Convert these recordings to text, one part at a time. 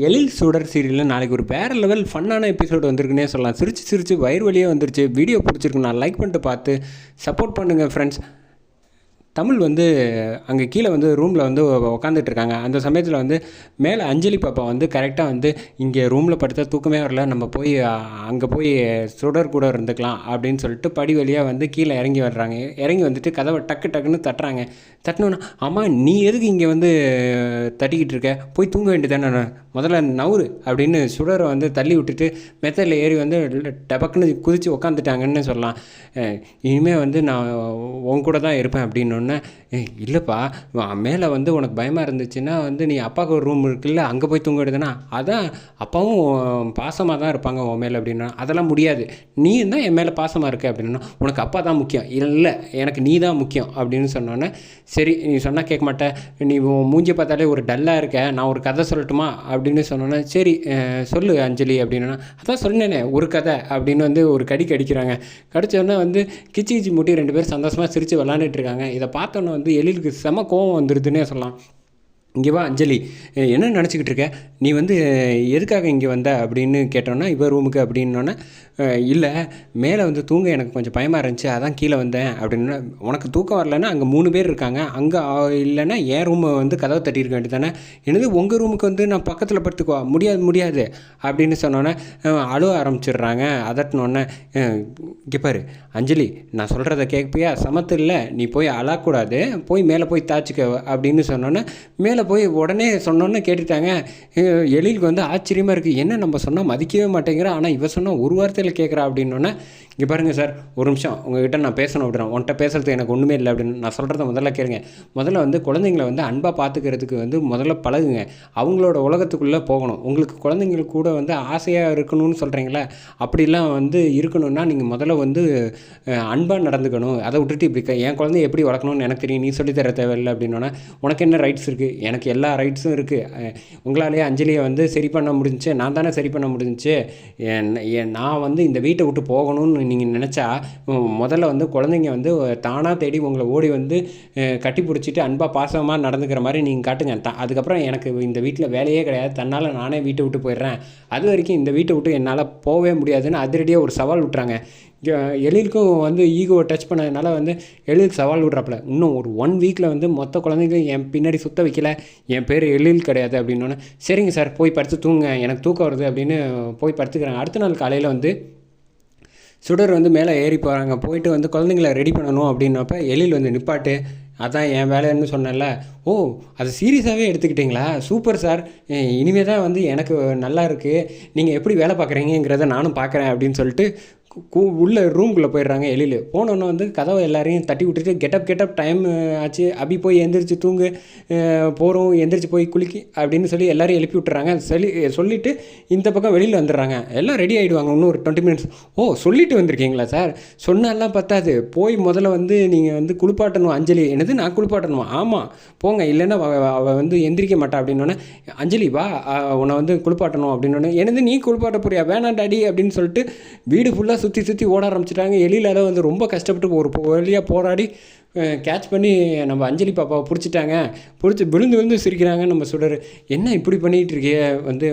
எழில் சுடர் சீரியலில் நாளைக்கு ஒரு வேறு லெவல் ஃபன்னான எபிசோடு வந்திருக்குன்னே சொல்லலாம். சிரிச்சு சிரிச்சு வயிறு வழியே வந்துருச்சு. வீடியோ பிடிச்சிருக்கு, நான் லைக் பண்ணிட்டு பார்த்து சப்போர்ட் பண்ணுங்கள் ஃப்ரெண்ட்ஸ். தமிழ் வந்து அங்கே கீழே வந்து ரூமில் வந்து உக்காந்துட்டு இருக்காங்க. அந்த சமயத்தில் வந்து மேலே அஞ்சலி பாப்பா வந்து கரெக்டாக வந்து இங்கே ரூமில் படுத்தா தூக்கமே வரல, நம்ம போய் அங்கே போய் சுடர் கூட இருந்துக்கலாம் அப்படின்னு சொல்லிட்டு படி வழியாக வந்து கீழே இறங்கி வர்றாங்க. இறங்கி வந்துட்டு கதவை டக்கு டக்குன்னு தட்டுறாங்க. தட்டினோன்னா, அம்மா நீ எதுக்கு இங்கே வந்து தட்டிக்கிட்டு இருக்க, போய் தூங்க வேண்டியதானே, முதல்ல நவுறு அப்படின்னு சுடரை வந்து தள்ளி விட்டுட்டு மெத்தடில் ஏறி வந்து டபக்குன்னு குதித்து உக்காந்துட்டாங்கன்னு சொல்லலாம். இனிமேல் வந்து நான் உன் கூட தான் இருப்பேன் அப்படின்னோடனே, இல்லைப்பா மேலே வந்து உனக்கு பயமாக இருந்துச்சுன்னா வந்து நீ அப்பாவுக்கு ஒரு ரூம் இருக்குல்ல, அங்கே போய் தூங்க வேண்டியதுனா, அதான் அப்பாவும் பாசமாக தான் இருப்பாங்க உன் மேலே அப்படின்னா, அதெல்லாம் முடியாது, நீ தான் என் மேலே பாசமாக இருக்க அப்படின்னா, உனக்கு அப்பா தான் முக்கியம், இல்லை எனக்கு நீ தான் முக்கியம் அப்படின்னு சொன்னோன்னே, சரி நீ சொன்னால் கேட்க மாட்டேன், நீ மூஞ்சி பார்த்தாலே ஒரு டல்லாக இருக்க, நான் ஒரு கதை சொல்லட்டுமா அப்படின்னு சொன்னோன்னே, சரி சொல்லு அஞ்சலி அப்படின்னா, அதான் சொன்னேனே ஒரு கதை அப்படின்னு வந்து ஒரு கடிக்கிறாங்க. கடிச்சோடனே வந்து கிச்சி கிச்சி மூட்டி 2 பேர் சந்தோஷமாக சிரித்து விளாண்டுட்டு இருக்காங்க. இதை பார்த்தோன்னே வந்து எழிலுக்கு செம கோவம் வந்துடுதுன்னே சொல்லலாம். இங்கே வா அஞ்சலி, என்ன நினச்சிக்கிட்டு இருக்க, நீ வந்து எதுக்காக இங்கே வந்த அப்படின்னு கேட்டோன்னா, இவ ரூமுக்கு அப்படின்னோன்னே, இல்லை மேலே வந்து தூங்க எனக்கு கொஞ்சம் பயமாக இருந்துச்சு, அதான் கீழே வந்தேன் அப்படின்னா, உனக்கு தூக்கம் வரலன்னா அங்கே 3 பேர் இருக்காங்க, அங்கே இல்லைன்னா என் ரூமை வந்து கதவை தட்டியிருக்க வேண்டியது தானே, என்னது உங்கள் ரூமுக்கு வந்து நான் பக்கத்தில் படுத்துக்குவா, முடியாது அப்படின்னு சொன்னோன்னே அழுவ ஆரம்பிச்சிடுறாங்க. அதட்டினோடனே, இங்கே பாரு அஞ்சலி, நான் சொல்கிறத கேட்பியா, சமத்து இல்லை, நீ போய் அழக்கூடாது, போய் மேலே போய் தாச்சிக்க அப்படின்னு சொன்னோன்னே, மேலே போய் உடனே சொன்னோன்னே கேட்டுட்டாங்க. எழிலுக்கு வந்து ஆச்சரியமாக இருக்குது, என்ன நம்ம சொன்னால் மதிக்கவே மாட்டேங்கிறா, ஆனால் இவ சொன்னால் ஒரு வார்த்தையில் கேட்குறா அப்படின்னோன்னே, இங்கே பாருங்கள் சார், ஒரு நிமிஷம் உங்கள்கிட்ட நான் பேசணும் அப்படின்னா, உன்கிட்ட பேசுகிறது எனக்கு ஒன்றுமே இல்லை அப்படின்னு, நான் சொல்கிறத முதல்ல கேளுங்க. முதல்ல வந்து குழந்தைங்கள வந்து அன்பாக பார்த்துக்கிறதுக்கு வந்து முதல்ல பழகுங்க, அவங்களோட உலகத்துக்குள்ளே போகணும். உங்களுக்கு குழந்தைங்களுக்கு கூட வந்து ஆசையாக இருக்கணும்னு சொல்கிறீங்களா, அப்படிலாம் வந்து இருக்கணும்னா நீங்கள் முதல்ல வந்து அன்பாக நடந்துக்கணும். அதை விட்டுட்டு இப்படி என் குழந்தைய எப்படி வளர்க்கணும்னு எனக்கு தெரியும், நீ சொல்லித்தர தேவையில்லை அப்படின்னோன்னா, உனக்கு என்ன ரைட்ஸ் இருக்குது, எனக்கு எல்லா ரைட்ஸும் இருக்குது, உங்களாலேயே அஞ்சலியை வந்து சரி பண்ண முடிஞ்சிச்சு, நான் தானே சரி பண்ண முடிஞ்சிச்சு, நான் வந்து இந்த வீட்டை விட்டு போகணும்னு நீங்கள் நினச்சா முதல்ல வந்து குழந்தைங்க வந்து தானாக தேடி உங்களை ஓடி வந்து கட்டி பிடிச்சிட்டு அன்பாக பாசமாக நடந்துக்கிற மாதிரி நீங்கள் காட்டுங்க. அதுக்கப்புறம் எனக்கு இந்த வீட்டில் வேலையே கிடையாது, தன்னால் நானே வீட்டை விட்டு போயிடுறேன், அது வரைக்கும் இந்த வீட்டை விட்டு என்னால் போகவே முடியாதுன்னு அதிரடியாக ஒரு சவால் விட்டுறாங்க. எழிலுக்கும் வந்து ஈகோவை டச் பண்ணதுனால வந்து எழிலுக்கு சவால் விட்றாப்புல, இன்னும் ஒரு 1 வீக்கில் வந்து மொத்த குழந்தைங்களும் என் பின்னாடி சுத்த வைக்கல, என் பேர் எழில் கிடையாது அப்படின்னோன்னே, சரிங்க சார் போய் படுத்து தூங்க, எனக்கு தூக்கம் வருது அப்படின்னு போய் படுத்துக்கிறாங்க. அடுத்த நாள் காலையில் வந்து சுடர் வந்து மேலே ஏறி போகிறாங்க. போயிட்டு வந்து குழந்தைங்கள ரெடி பண்ணணும் அப்படின்னப்ப எழில் வந்து நிப்பாட்டு, அதான் என் வேலைன்னு சொன்னேன்ல, ஓ அதை சீரியஸாகவே எடுத்துக்கிட்டிங்களா, சூப்பர் சார், இனிமேல் தான் வந்து எனக்கு நல்லா இருக்குது, நீங்கள் எப்படி வேலை பார்க்குறீங்கிறத நானும் பார்க்குறேன் அப்படின்னு சொல்லிட்டு உள்ள ரூம்குள்ளே போயிடுறாங்க. எழில் போனோன்னே வந்து கதவை எல்லாரையும் தட்டி விட்டுட்டு கெட்டப் டைம் ஆச்சு, அபி போய் எந்திரிச்சு தூங்கு, போகிறோம் எந்திரிச்சு போய் குளிக்கி அப்படின்னு சொல்லி எல்லோரும் எழுப்பி விட்டுறாங்க. சொல்லிவிட்டு இந்த பக்கம் வெளியில் வந்துடுறாங்க. எல்லாம் ரெடி ஆகிடுவாங்க இன்னும் ஒரு 20 மினிட்ஸ். ஓ சொல்லிட்டு வந்திருக்கீங்களா சார், சொன்னாலாம் பத்தாது, போய் முதல்ல வந்து நீங்கள் வந்து குளிப்பாட்டணும் அஞ்சலி. என்னது நான் குளிப்பாட்டணுமா, ஆமாம் போங்க, இல்லைன்னா அவள் வந்து எந்திரிக்க மாட்டா அப்படின்னோடனே, அஞ்சலி வா உன்னை வந்து குளிப்பாட்டணும் அப்படின்னோடனே, என்னது நீ குளிப்பாட்ட போறியா, வேணாம் டாடி அப்படின்னு சொல்லிட்டு வீடு ஃபுல்லாக சுற்றி ஓட ஆரம்பிச்சிட்டாங்க. எழிலால் வந்து ரொம்ப கஷ்டப்பட்டு ஒரு வழியாக போராடி கேட்ச் பண்ணி நம்ம அஞ்சலி பாப்பாவை பிடிச்சி விழுந்து சிரிக்கிறாங்க. நம்ம சுடர், என்ன இப்படி பண்ணிகிட்டு இருக்கிய, வந்து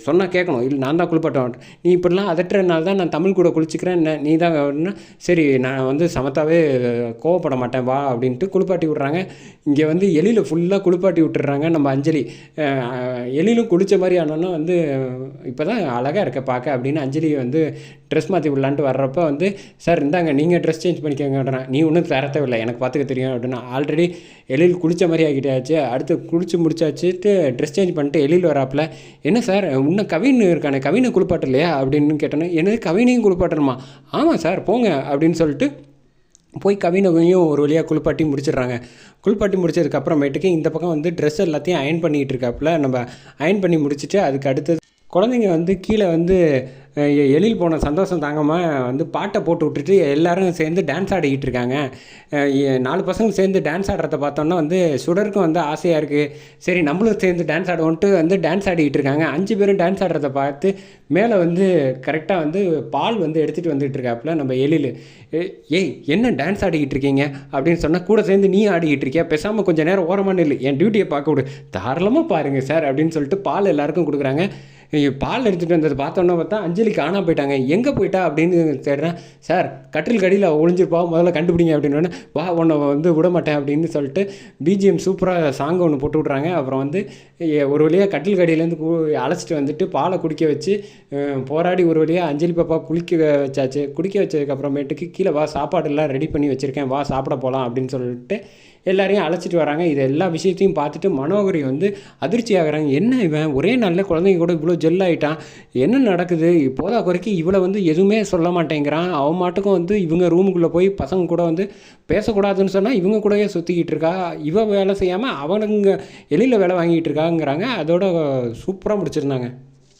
சொன்னால் கேட்கணும், இல்லை நான் தான் குளிப்பாட்டேன், நீ இப்படிலாம் அதட்டுறதுனால தான் நான் தமிழ் கூட குளிச்சிக்கிறேன், நீ தான் அப்படின்னா, சரி நான் வந்து சமத்தாவே கோவப்பட மாட்டேன் வா அப்படின்ட்டு குளிப்பாட்டி விட்றாங்க. இங்கே வந்து எழில ஃபுல்லாக குளிப்பாட்டி விட்டுறாங்க நம்ம அஞ்சலி. எழிலும் குளித்த மாதிரி ஆனோன்னா வந்து இப்போ தான் அழகாக இருக்க பார்க்க அப்படின்னு அஞ்சலி வந்து ட்ரெஸ் மாற்றி விடலான்ட்டு வர்றப்போ வந்து, சார் இந்தாங்க நீங்கள் ட்ரெஸ் சேஞ்ச் பண்ணிக்கோங்க, நீ ஒன்றும் தர தேவையில்லை, எனக்கு பார்த்துக்க தெரியும் அப்படின்னா, ஆல்ரெடி எழில் குளித்த மாதிரி ஆகிட்டாச்சு. அடுத்து குளித்து முடிச்சாச்சுட்டு ட்ரெஸ் சேஞ்ச் பண்ணிட்டு எழில் வராப்பில், என்ன சார் இன்னும் கவின் இருக்கானே, கவினை குளிப்பாட்டலையா அப்படின்னு கேட்டோன்னே, என்னது கவினையும் குளிப்பாட்டணுமா, ஆமாம் சார் போங்க அப்படின்னு சொல்லிட்டு போய் கவினையும் ஒரு வழியாக குளிப்பாட்டி முடிச்சிடுறாங்க. குளிப்பாட்டி முடிச்சதுக்கப்புறமேட்டுக்கு இந்த பக்கம் வந்து ட்ரெஸ் எல்லாத்தையும் அயன் பண்ணிகிட்டு இருக்காப்புல. நம்ம அயன் பண்ணி முடிச்சுட்டு அதுக்கு அடுத்தது குழந்தைங்க வந்து கீழே வந்து எழில் போன சந்தோஷம் தாங்காமல் வந்து பாட்டை போட்டு விட்டுட்டு எல்லோரும் சேர்ந்து டான்ஸ் ஆடிக்கிட்டு இருக்காங்க. 4 பசங்க சேர்ந்து டான்ஸ் ஆடுறத பார்த்தோன்னா வந்து சுடருக்கும் வந்து ஆசையாக இருக்குது. சரி நம்மளும் சேர்ந்து டான்ஸ் ஆடுவோன்ட்டு வந்து டான்ஸ் ஆடிக்கிட்டு இருக்காங்க. 5 பேரும் டான்ஸ் ஆடுறத பார்த்து மேலே வந்து கரெக்டாக வந்து பால் வந்து எடுத்துகிட்டு வந்துட்டு இருக்காப்புல நம்ம எழில். ஏய் என்ன டான்ஸ் ஆடிக்கிட்டு இருக்கீங்க அப்படின்னு சொன்னால், கூட சேர்ந்து நீ ஆடிக்கிட்டு இருக்கியா, பேசாமல் கொஞ்சம் நேரம் ஓரமான இல்லை, என் டியூட்டியை பார்க்க விடு, தாராளமாக பாருங்கள் சார் அப்படின்னு சொல்லிட்டு பால் எல்லாருக்கும் கொடுக்குறாங்க. பால் எடுத்துகிட்டு வந்தது பார்த்தோன்னா பார்த்தா அஞ்சலி காணா போயிட்டாங்க. எங்கே போயிட்டா அப்படின்னு தேடுறேன். சார் கட்டில் கடியில் ஒளிஞ்சிருப்பா, முதல்ல கண்டுபிடிங்க அப்படின்னு. வா உன்னை வந்து விட மாட்டேன் அப்படின்னு சொல்லிட்டு பிஜிஎம் சூப்பராக சாங் ஒன்று போட்டு விட்றாங்க. அப்புறம் வந்து ஒரு வழியாக கட்டில் கடியிலேருந்து அழைச்சிட்டு வந்துட்டு பாலை குடிக்க வச்சு போராடி ஒரு வழியாக அஞ்சலி பாப்பா குளிக்க வச்சாச்சு. குடிக்க வச்சதுக்கப்புறமேட்டுக்கு கீழே வா சாப்பாடெல்லாம் ரெடி பண்ணி வச்சுருக்கேன், வா சாப்பிட போகலாம் அப்படின்னு சொல்லிட்டு எல்லாரையும் அழைச்சிட்டு வராங்க. இது எல்லா விஷயத்தையும் பார்த்துட்டு மனோகரி வந்து அதிர்ச்சி ஆகிறாங்க. என்ன இவன் ஒரே நாளில் குழந்தைங்க கூட இவ்வளோ ஜெல் ஆகிட்டான், என்ன நடக்குது, இப்போதா குறைக்கு இவளை வந்து எதுவுமே சொல்ல மாட்டேங்கிறான். அவன் மாட்டுக்கும் வந்து இவங்க ரூமுக்குள்ளே போய் பசங்க கூட வந்து பேசக்கூடாதுன்னு சொன்னால் இவங்க கூடயே சுற்றிக்கிட்டு இருக்கா, இவன் வேலை செய்யாமல் அவனுங்க எளியில் வேலை வாங்கிட்டு இருக்காங்கிறாங்க. அதோட சூப்பராக முடிச்சிருந்தாங்க.